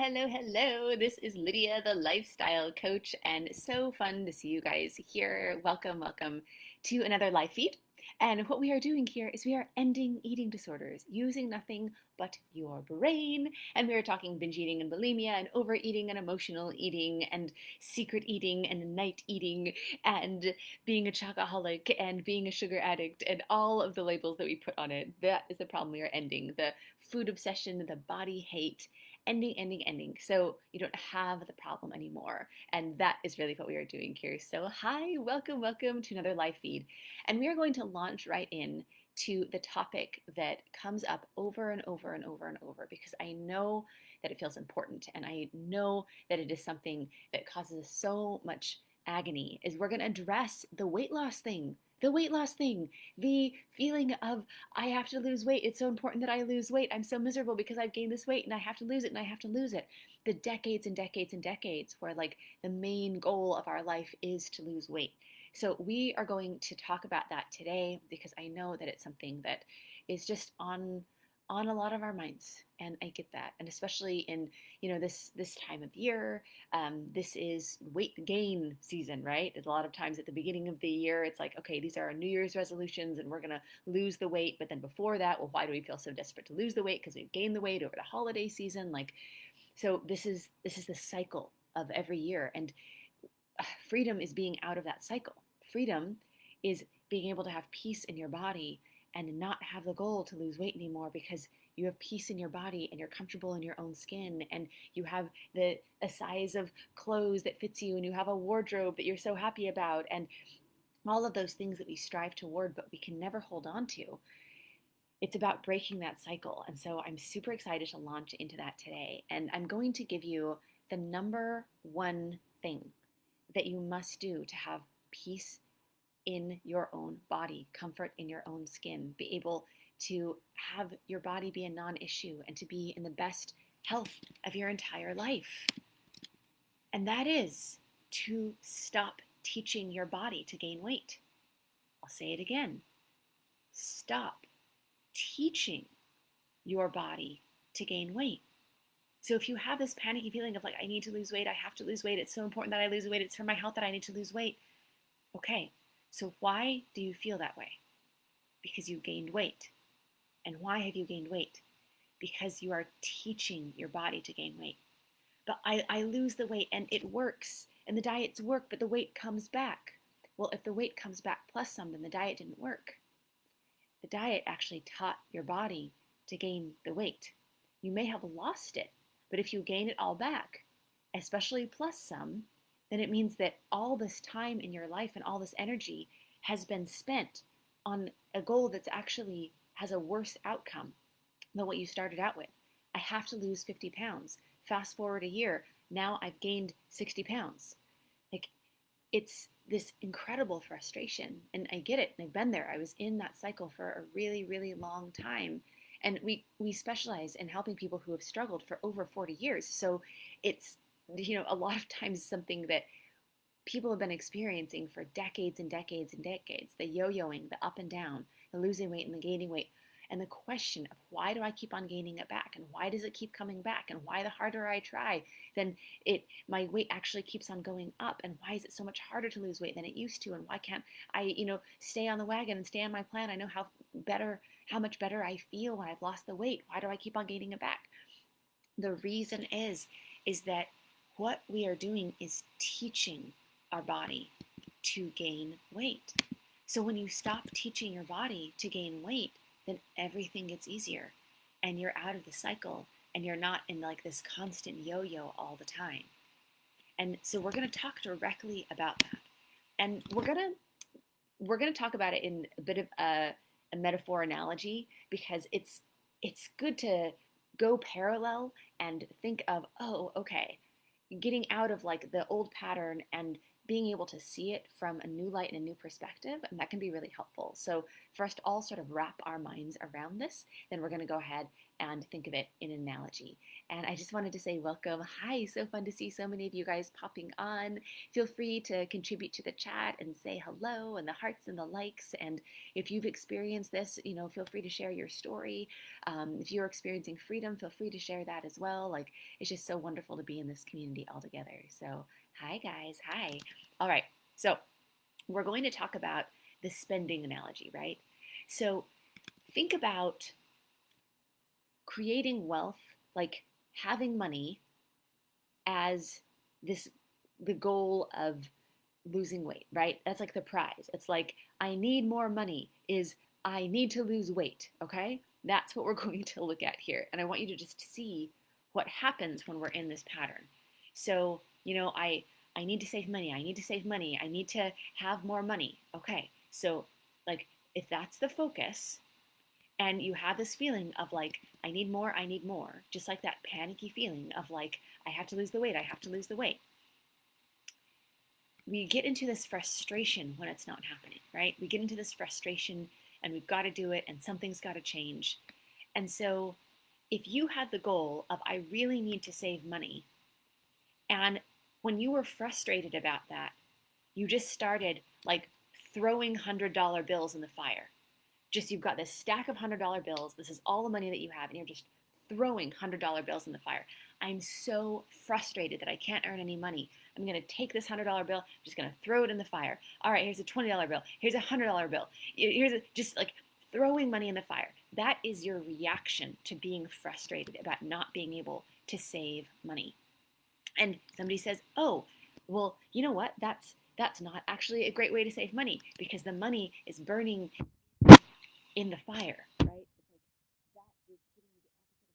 Hello. This is Lydia, the lifestyle coach, and so fun to see you guys here. Welcome to another live feed. And what we are doing here is we are ending eating disorders using nothing but your brain. And we are talking binge eating and bulimia and overeating and emotional eating and secret eating and night eating and being a chocoholic and being a sugar addict and all of the labels that we put on it. That is the problem we are ending. The food obsession, the body hate, ending. So you don't have the problem anymore. And that is really what we are doing here. So hi, welcome to another live feed. And we are going to launch right in to the topic that comes up over and over because I know that it feels important and I know that it is something that causes so much agony. Is we're going to address the weight loss thing. The feeling of I have to lose weight. It's so important that I lose weight. I'm so miserable because I've gained this weight and I have to lose it. The decades and decades where like the main goal of our life is to lose weight. So we are going to talk about that today because I know that it's something that is just on a lot of our minds, and I get that, and especially in this time of year. This is weight gain season, right? A lot of times at the beginning of the year, it's like, okay, these are our New Year's resolutions, and we're gonna lose the weight. But then before that, well, why do we feel so desperate to lose the weight? Because we've gained the weight over the holiday season. Like, so this is the cycle of every year, and freedom is being out of that cycle. Freedom is being able to have peace in your body and not have the goal to lose weight anymore because you have peace in your body and you're comfortable in your own skin and you have a size of clothes that fits you and you have a wardrobe that you're so happy about and all of those things that we strive toward but we can never hold on to. It's about breaking that cycle. And so I'm super excited to launch into that today. And I'm going to give you the number one thing that you must do to have peace in your own body, comfort in your own skin, be able to have your body be a non-issue and to be in the best health of your entire life. And that is to stop teaching your body to gain weight. I'll say it again. Stop teaching your body to gain weight. So if you have this panicky feeling of like, I need to lose weight, I have to lose weight, it's so important that I lose weight, it's for my health that I need to lose weight. Okay, so why do you feel that way? Because you gained weight. And why have you gained weight? Because you are teaching your body to gain weight. But I lose the weight and it works. And the diets work, but the weight comes back. Well, if the weight comes back plus some, then the diet didn't work. The diet actually taught your body to gain the weight. You may have lost it, but if you gain it all back, especially plus some, then it means that all this time in your life and all this energy has been spent on a goal that's actually has a worse outcome than what you started out with. I have to lose 50 pounds. Fast forward a year, now I've gained 60 pounds. Like, it's this incredible frustration. And I get it. And I've been there. I was in that cycle for a really, really long time. And we specialize in helping people who have struggled for over 40 years. So it's, a lot of times something that people have been experiencing for decades and decades, the yo-yoing, the up and down, the losing weight and the gaining weight. And the question of why do I keep on gaining it back? And why does it keep coming back? And why the harder I try, then my weight actually keeps on going up. And why is it so much harder to lose weight than it used to? And why can't I, stay on the wagon and stay on my plan? I know how much better I feel when I've lost the weight. Why do I keep on gaining it back? The reason is that what we are doing is teaching our body to gain weight. So when you stop teaching your body to gain weight, then everything gets easier and you're out of the cycle and you're not in like this constant yo-yo all the time. And so we're going to talk directly about that. And we're going to talk about it in a bit of a metaphor analogy because it's good to go parallel and think of, oh, okay, getting out of like the old pattern and being able to see it from a new light and a new perspective, and that can be really helpful. So for us to all sort of wrap our minds around this, then we're going to go ahead and think of it in an analogy. And I just wanted to say welcome. Hi, so fun to see so many of you guys popping on. Feel free to contribute to the chat and say hello and the hearts and the likes. And if you've experienced this, feel free to share your story. If you're experiencing freedom, feel free to share that as well. Like, it's just so wonderful to be in this community all together. So hi guys, hi. All right, so we're going to talk about the spending analogy, right? So think about creating wealth, like having money as the goal of losing weight, right? That's like the prize. It's like, I need more money is I need to lose weight, okay? That's what we're going to look at here. And I want you to just see what happens when we're in this pattern. So, I need to save money. I need to save money. I need to have more money. Okay. So, like, if that's the focus, and you have this feeling of like, I need more, just like that panicky feeling of like, I have to lose the weight, I have to lose the weight. We get into this frustration when it's not happening, right? We get into this frustration and we've got to do it and something's got to change. And so if you had the goal of, I really need to save money, and when you were frustrated about that, you just started like throwing $100 bills in the fire. Just, you've got this stack of $100 bills. This is all the money that you have, and you're just throwing $100 bills in the fire. I'm so frustrated that I can't earn any money. I'm going to take this $100 bill, I'm just going to throw it in the fire. All right, here's a $20 bill. Here's a $100 bill. Just like throwing money in the fire. That is your reaction to being frustrated about not being able to save money. And somebody says, oh, well, you know what? That's not actually a great way to save money, because the money is burning in the fire, right? It's like, that is giving you the opposite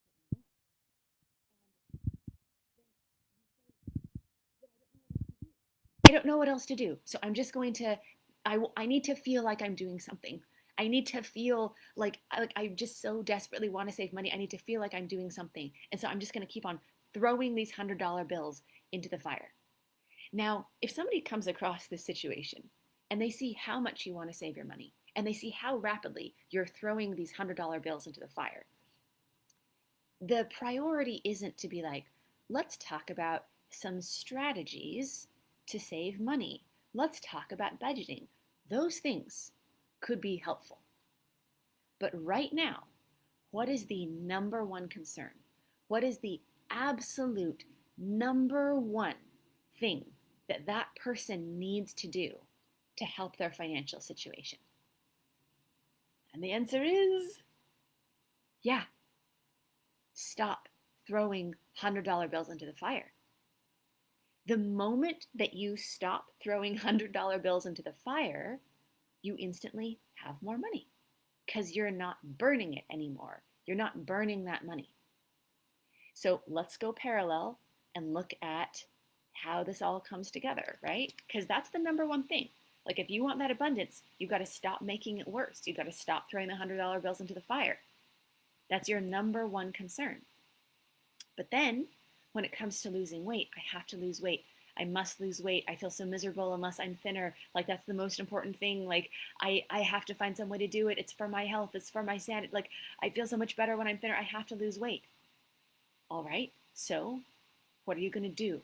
of what you want. I don't know what else to do. So I'm just going to, I need to feel like I'm doing something. I need to feel like I just so desperately want to save money. I need to feel like I'm doing something. And so I'm just going to keep on throwing these $100 bills into the fire. Now, if somebody comes across this situation and they see how much you want to save your money, and they see how rapidly you're throwing these $100 bills into the fire, the priority isn't to be like, let's talk about some strategies to save money. Let's talk about budgeting. Those things could be helpful. But right now, what is the number one concern? What is the absolute number one thing that that person needs to do to help their financial situation? And the answer is, yeah, stop throwing $100 bills into the fire. The moment that you stop throwing $100 bills into the fire, you instantly have more money, because you're not burning it anymore. You're not burning that money. So let's go parallel and look at how this all comes together, right? Because that's the number one thing. Like, if you want that abundance, you've got to stop making it worse. You've got to stop throwing the $100 bills into the fire. That's your number one concern. But then when it comes to losing weight, I have to lose weight. I must lose weight. I feel so miserable unless I'm thinner. Like, that's the most important thing. Like, I have to find some way to do it. It's for my health. It's for my sanity. Like, I feel so much better when I'm thinner. I have to lose weight. All right, so what are you going to do?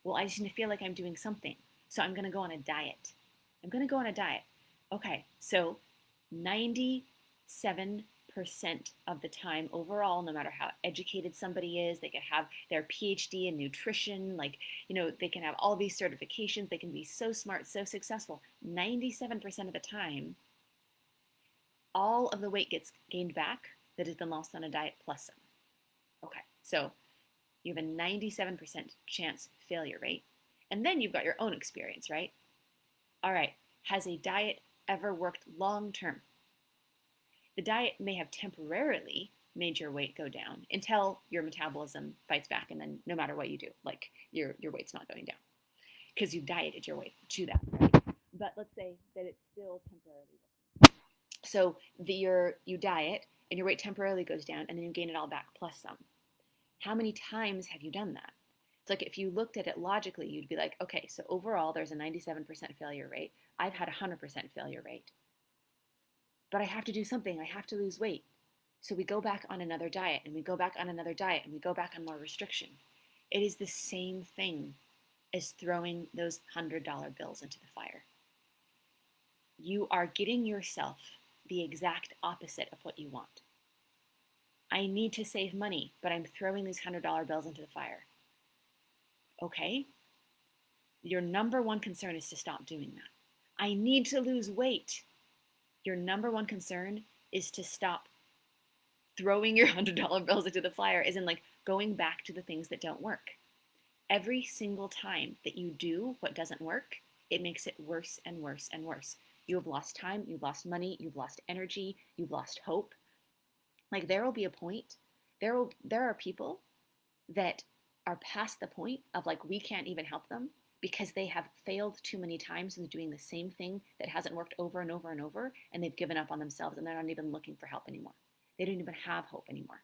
Well, I just need to feel like I'm doing something. So I'm going to go on a diet. I'm going to go on a diet. Okay, so 97% of the time overall, no matter how educated somebody is, they can have their PhD in nutrition, like, they can have all these certifications, they can be so smart, so successful. 97% of the time, all of the weight gets gained back that has been lost on a diet plus some. Okay, so you have a 97% chance failure rate. And then you've got your own experience, right? All right, has a diet ever worked long term? The diet may have temporarily made your weight go down until your metabolism fights back, and then no matter what you do, like, your weight's not going down because you've dieted your way to that, right? But let's say that it's still temporarily working. So you diet and your weight temporarily goes down, and then you gain it all back plus some. How many times have you done that? It's like, if you looked at it logically, you'd be like, okay, so overall there's a 97% failure rate. I've had a 100% failure rate. But I have to do something. I have to lose weight. So we go back on another diet, and we go back on another diet, and we go back on more restriction. It is the same thing as throwing those $100 bills into the fire. You are getting yourself the exact opposite of what you want. I need to save money, but I'm throwing these $100 bills into the fire. Okay, your number one concern is to stop doing that. I need to lose weight. Your number one concern is to stop throwing your $100 bills into the fire, as in like going back to the things that don't work. Every single time that you do what doesn't work, it makes it worse and worse and worse. You have lost time, you've lost money, you've lost energy, you've lost hope. Like there will be a point, there are people that are past the point of like we can't even help them because they have failed too many times with doing the same thing that hasn't worked over and over and over, and they've given up on themselves and they're not even looking for help anymore. They don't even have hope anymore.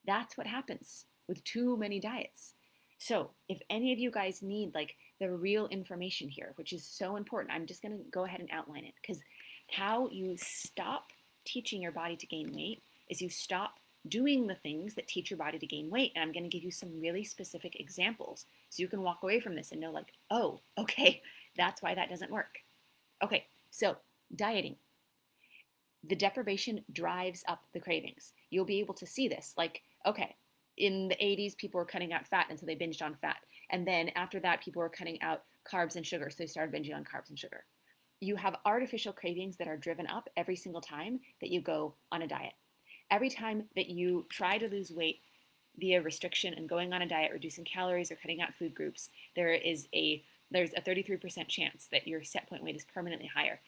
That's what happens with too many diets. So if any of you guys need like the real information here, which is so important, I'm just going to go ahead and outline it, because how you stop teaching your body to gain weight is you stop doing the things that teach your body to gain weight. And I'm going to give you some really specific examples so you can walk away from this and know like, oh, okay, that's why that doesn't work. Okay, so dieting. The deprivation drives up the cravings. You'll be able to see this. Like, okay, in the 80s, people were cutting out fat, and so they binged on fat. And then after that, people were cutting out carbs and sugar, so they started binging on carbs and sugar. You have artificial cravings that are driven up every single time that you go on a diet. Every time that you try to lose weight via restriction and going on a diet, reducing calories or cutting out food groups, there's a 33% chance that your set point weight is permanently higher.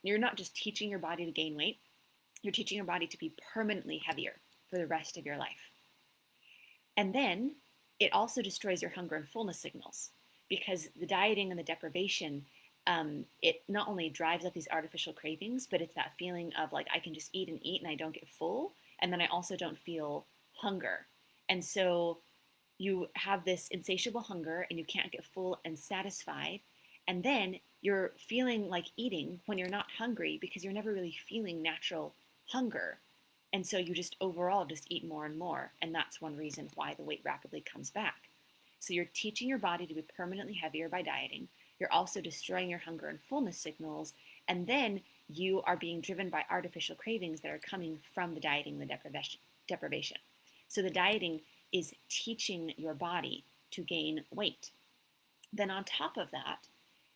You're not just teaching your body to gain weight, you're teaching your body to be permanently heavier for the rest of your life. And then it also destroys your hunger and fullness signals, because the dieting and the deprivation, it not only drives up these artificial cravings, but it's that feeling of like I can just eat and I don't get full, and then I also don't feel hunger. And so you have this insatiable hunger and you can't get full and satisfied. And then you're feeling like eating when you're not hungry because you're never really feeling natural hunger. And so you just overall just eat more and more. And that's one reason why the weight rapidly comes back. So you're teaching your body to be permanently heavier by dieting. You're also destroying your hunger and fullness signals. And then you are being driven by artificial cravings that are coming from the dieting, the deprivation. So the dieting is teaching your body to gain weight. Then on top of that,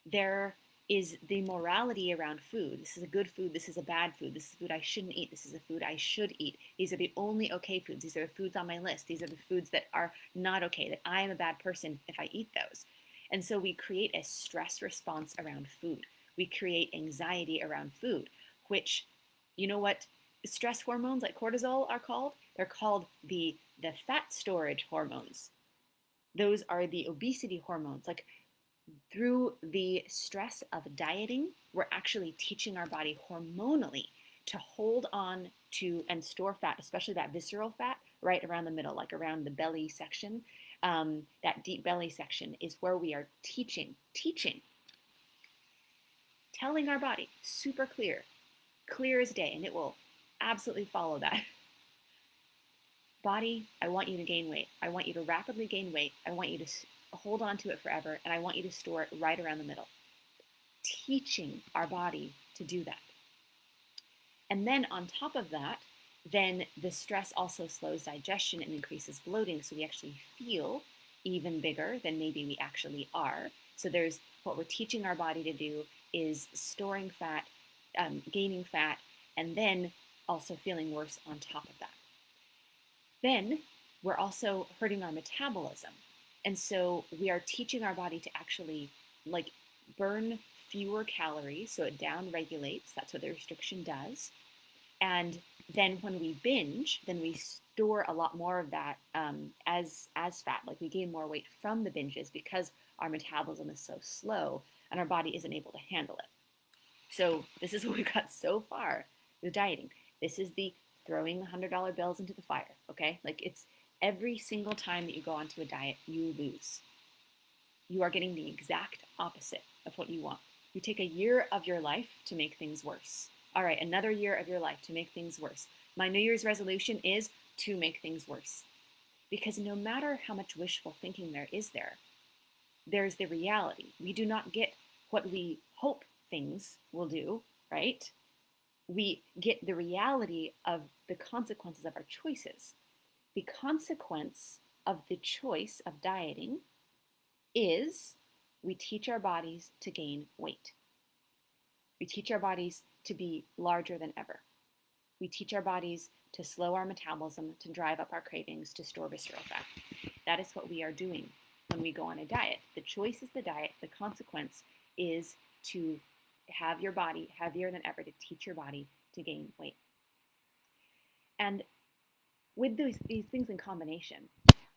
there is the morality around food. This is a good food, this is a bad food, this is food I shouldn't eat, this is a food I should eat. These are the only okay foods, these are the foods on my list, these are the foods that are not okay, that I am a bad person if I eat those. And so we create a stress response around food. We create anxiety around food, which, you know what stress hormones like cortisol are called? They're called the fat storage hormones. Those are the obesity hormones. Like through the stress of dieting, we're actually teaching our body hormonally to hold on to and store fat, especially that visceral fat, right around the middle, like around the belly section. That deep belly section is where we are teaching, telling our body, super clear as day, and it will absolutely follow that. Body, I want you to gain weight. I want you to rapidly gain weight. I want you to hold on to it forever, and I want you to store it right around the middle. Teaching our body to do that. And then on top of that, then the stress also slows digestion and increases bloating, so we actually feel even bigger than maybe we actually are. So there's what we're teaching our body to do is storing fat, gaining fat, and then also feeling worse on top of that. Then we're also hurting our metabolism. And so we are teaching our body to actually like burn fewer calories, so it down regulates. That's what the restriction does. And then when we binge, then we store a lot more of that as fat. Like we gain more weight from the binges because our metabolism is so slow and our body isn't able to handle it. So this is what we've got so far with dieting. This is the throwing $100 bills into the fire, okay? Like it's every single time that you go onto a diet, you lose. You are getting the exact opposite of what you want. You take a year of your life to make things worse. All right, another year of your life to make things worse. My New Year's resolution is to make things worse. Because no matter how much wishful thinking there's the reality. We do not get what we hope things will do, right? We get the reality of the consequences of our choices. The consequence of the choice of dieting is we teach our bodies to gain weight. We teach our bodies to be larger than ever. We teach our bodies to slow our metabolism, to drive up our cravings, to store visceral fat. That is what we are doing when we go on a diet. The choice is the diet. The consequence is to have your body heavier than ever, to teach your body to gain weight. And with these things in combination,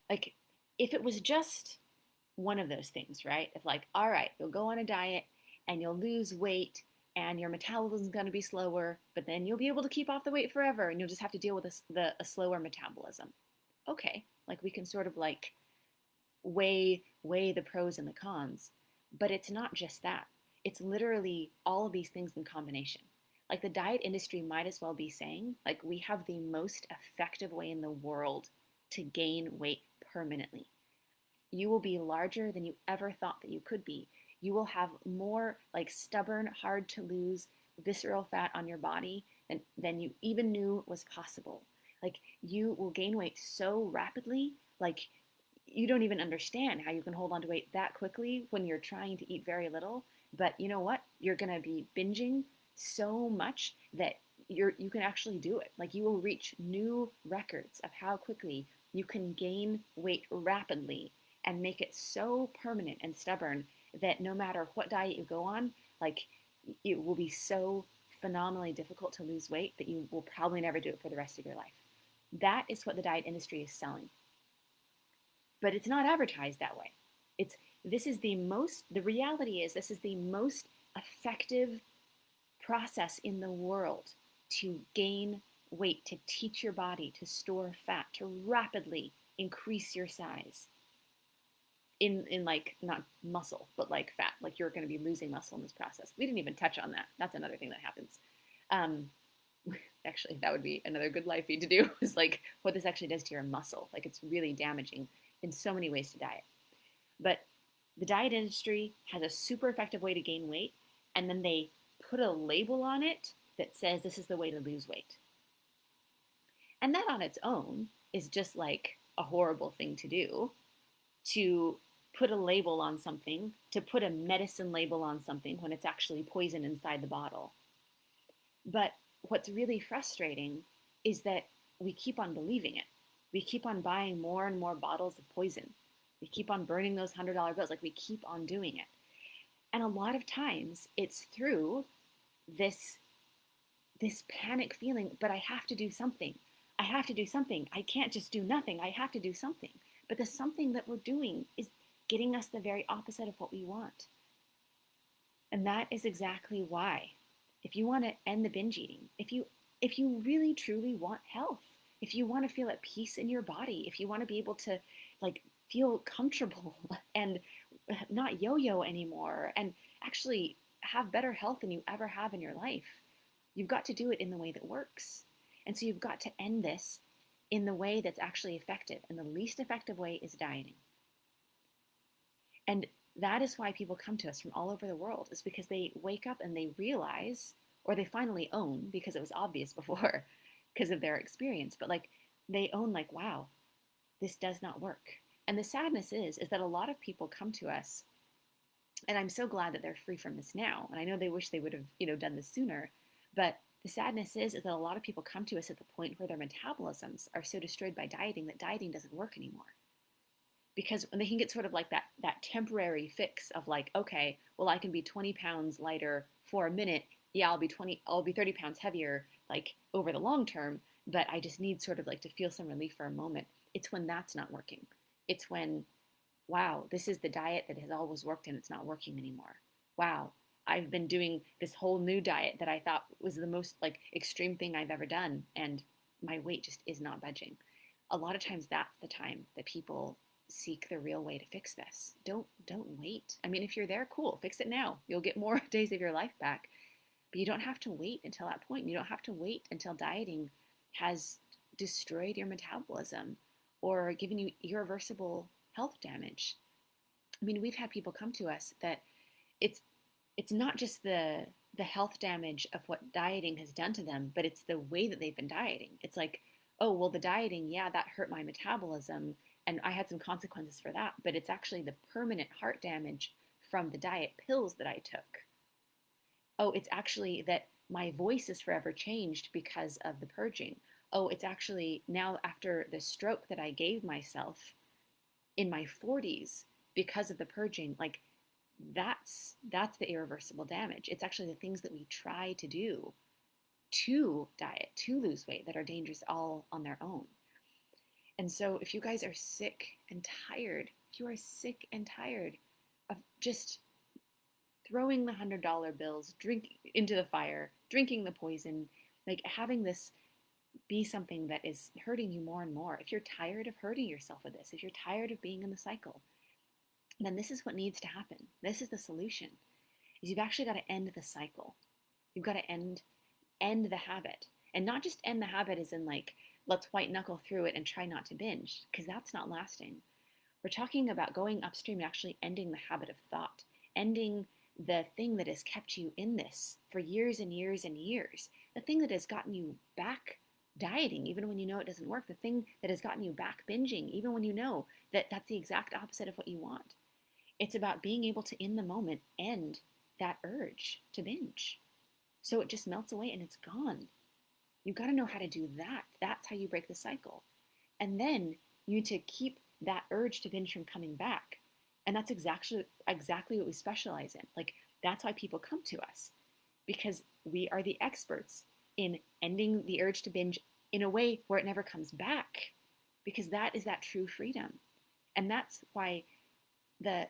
like if it was just one of those things, right? If like, all right, you'll go on a diet and you'll lose weight and your metabolism is going to be slower, but then you'll be able to keep off the weight forever and you'll just have to deal with a slower metabolism. Okay, like we can sort of like weigh the pros and the cons, but it's not just that. It's literally all of these things in combination. Like the diet industry might as well be saying, like, we have the most effective way in the world to gain weight permanently. You will be larger than you ever thought that you could be. You will have more like stubborn, hard to lose visceral fat on your body than you even knew was possible. Like you will gain weight so rapidly, like you don't even understand how you can hold on to weight that quickly when you're trying to eat very little. But you know what? You're going to be binging so much that you can actually do it. Like you will reach new records of how quickly you can gain weight rapidly and make it so permanent and stubborn that no matter what diet you go on, like it will be so phenomenally difficult to lose weight that you will probably never do it for the rest of your life. That is what the diet industry is selling. But it's not advertised that way. The reality is this is the most effective process in the world to gain weight, to teach your body to store fat, to rapidly increase your size in like not muscle, but like fat. Like you're going to be losing muscle in this process. We didn't even touch on that. That's another thing that happens. Um, Actually, that would be another good life feed to do, is like what this actually does to your muscle. Like it's really damaging in so many ways to diet. But the diet industry has a super effective way to gain weight, and then they put a label on it that says this is the way to lose weight. And that on its own is just like a horrible thing to do, to put a label on something, to put a medicine label on something when it's actually poison inside the bottle. But what's really frustrating is that we keep on believing it. We keep on buying more and more bottles of poison. We keep on burning those $100 bills. Like we keep on doing it. And a lot of times it's through this panic feeling, but I have to do something. I have to do something. I can't just do nothing. I have to do something. But the something that we're doing is getting us the very opposite of what we want. And that is exactly why, if you want to end the binge eating, if you really truly want health, if you want to feel at peace in your body, if you want to be able to like feel comfortable and not yo-yo anymore and actually have better health than you ever have in your life, you've got to do it in the way that works. And so you've got to end this in the way that's actually effective. And the least effective way is dieting. And that is why people come to us from all over the world, is because they wake up and they realize, or they finally own, because it was obvious before because of their experience, but like they own like, wow, this does not work. And the sadness is that a lot of people come to us, and I'm so glad that they're free from this now. And I know they wish they would have, done this sooner, but the sadness is that a lot of people come to us at the point where their metabolisms are so destroyed by dieting that dieting doesn't work anymore. Because when they can get sort of like that temporary fix of like, okay, well, I can be 20 pounds lighter for a minute. Yeah, I'll be 30 pounds heavier, like over the long term, but I just need sort of like to feel some relief for a moment. It's when that's not working. It's when, wow, this is the diet that has always worked and it's not working anymore. Wow, I've been doing this whole new diet that I thought was the most like extreme thing I've ever done, and my weight just is not budging. A lot of times that's the time that people seek the real way to fix this. Don't wait. I mean, if you're there, cool, fix it now. You'll get more days of your life back. But you don't have to wait until that point. You don't have to wait until dieting has destroyed your metabolism or given you irreversible health damage. I mean, we've had people come to us that it's it's not just the health damage of what dieting has done to them, but it's the way that they've been dieting. It's like, oh, well, the dieting, yeah, that hurt my metabolism and I had some consequences for that, but it's actually the permanent heart damage from the diet pills that I took. Oh, it's actually that my voice is forever changed because of the purging. Oh, it's actually now after the stroke that I gave myself in my 40s because of the purging, like that's the irreversible damage. It's actually the things that we try to do to diet, to lose weight that are dangerous all on their own. And so if you guys are sick and tired, if you are sick and tired of just throwing the $100 bills drink into the fire, drinking the poison, like having this be something that is hurting you more and more, if you're tired of hurting yourself with this, if you're tired of being in the cycle, then this is what needs to happen. This is the solution. Is you've actually got to end the cycle. You've got to end the habit. And not just end the habit as in like, let's white knuckle through it and try not to binge, because that's not lasting. We're talking about going upstream and actually ending the habit of thought, ending the thing that has kept you in this for years and years and years, the thing that has gotten you back dieting, even when you know it doesn't work, the thing that has gotten you back binging, even when you know that that's the exact opposite of what you want. It's about being able to, in the moment, end that urge to binge. So it just melts away and it's gone. You've got to know how to do that. That's how you break the cycle. And then you need to keep that urge to binge from coming back. And that's exactly what we specialize in. Like, that's why people come to us, because we are the experts in ending the urge to binge in a way where it never comes back, because that is that true freedom. And that's why the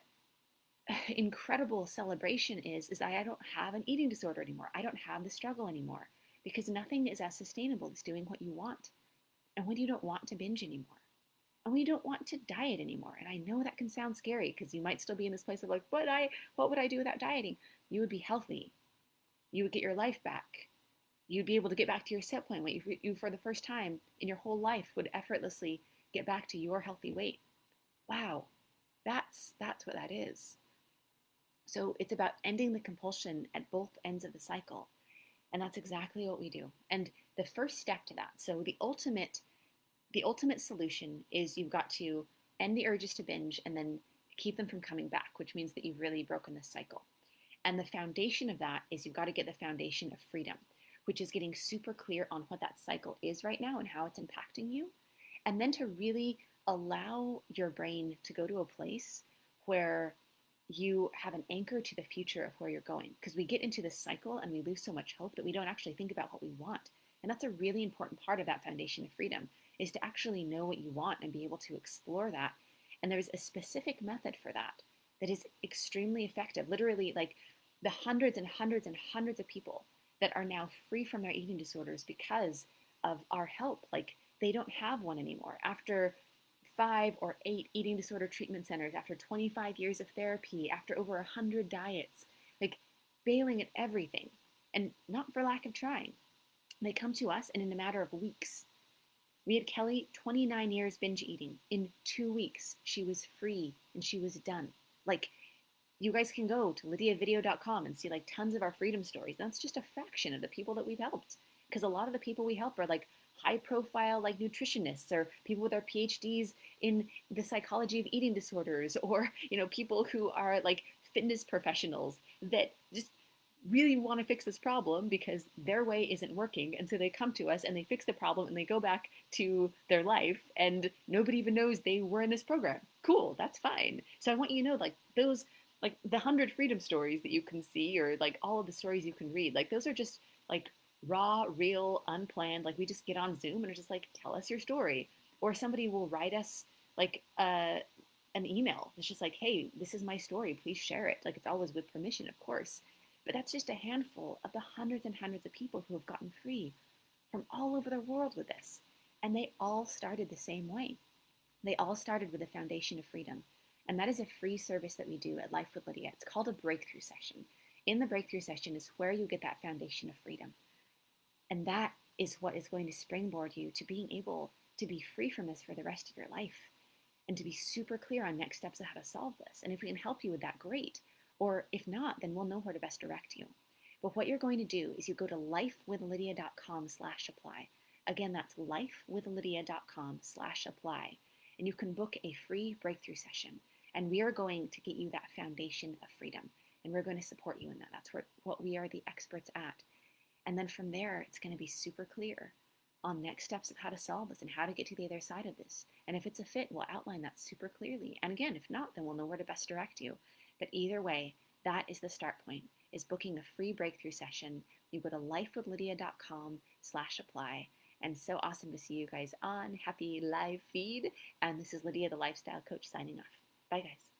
incredible celebration is that I don't have an eating disorder anymore. I don't have the struggle anymore, because nothing is as sustainable as doing what you want. And when you don't want to binge anymore, and when you don't want to diet anymore. And I know that can sound scary because you might still be in this place of like, what would I do without dieting? You would be healthy. You would get your life back. You'd be able to get back to your set point weight. You for the first time in your whole life would effortlessly get back to your healthy weight. Wow, that's what that is. So it's about ending the compulsion at both ends of the cycle. And that's exactly what we do. And the first step to that, so the ultimate solution is you've got to end the urges to binge and then keep them from coming back, which means that you've really broken the cycle. And the foundation of that is you've got to get the foundation of freedom, which is getting super clear on what that cycle is right now and how it's impacting you. And then to really allow your brain to go to a place where you have an anchor to the future of where you're going. Because we get into this cycle and we lose so much hope that we don't actually think about what we want. And that's a really important part of that foundation of freedom, is to actually know what you want and be able to explore that. And there's a specific method for that that is extremely effective. Literally, like the hundreds and hundreds and hundreds of people that are now free from their eating disorders because of our help. Like, they don't have one anymore. After 5 or 8 eating disorder treatment centers, after 25 years of therapy, after over 100 diets, like failing at everything, and not for lack of trying. They come to us, and in a matter of weeks, we had Kelly, 29 years binge eating. In 2 weeks, she was free and she was done. Like, you guys can go to lydiavideo.com and see like tons of our freedom stories. That's just a fraction of the people that we've helped. Because a lot of the people we help are like high profile, like nutritionists, or people with their PhDs in the psychology of eating disorders, or, people who are like fitness professionals that just really want to fix this problem because their way isn't working. And so they come to us and they fix the problem and they go back to their life and nobody even knows they were in this program. Cool, that's fine. So I want you to know, like, those, like the 100 freedom stories that you can see, or like all of the stories you can read, like those are just like raw, real, unplanned. Like, we just get on Zoom and it's just like, tell us your story. Or somebody will write us like an email. It's just like, hey, this is my story, please share it. Like, it's always with permission, of course. But that's just a handful of the hundreds and hundreds of people who have gotten free from all over the world with this. And they all started the same way. They all started with a foundation of freedom. And that is a free service that we do at Life with Lydia. It's called a breakthrough session. In the breakthrough session is where you get that foundation of freedom. And that is what is going to springboard you to being able to be free from this for the rest of your life and to be super clear on next steps of how to solve this. And if we can help you with that, great. Or if not, then we'll know where to best direct you. But what you're going to do is you go to lifewithlydia.com/apply. Again, that's lifewithlydia.com/apply. And you can book a free breakthrough session. And we are going to get you that foundation of freedom. And we're going to support you in that. That's what we are the experts at. And then from there, it's going to be super clear on next steps of how to solve this and how to get to the other side of this. And if it's a fit, we'll outline that super clearly. And again, if not, then we'll know where to best direct you. But either way, that is the start point, is booking a free breakthrough session. You go to lifewithlydia.com/apply. And so awesome to see you guys on Happy Live Feed. And this is Lydia, the Lifestyle Coach, signing off. Bye, guys.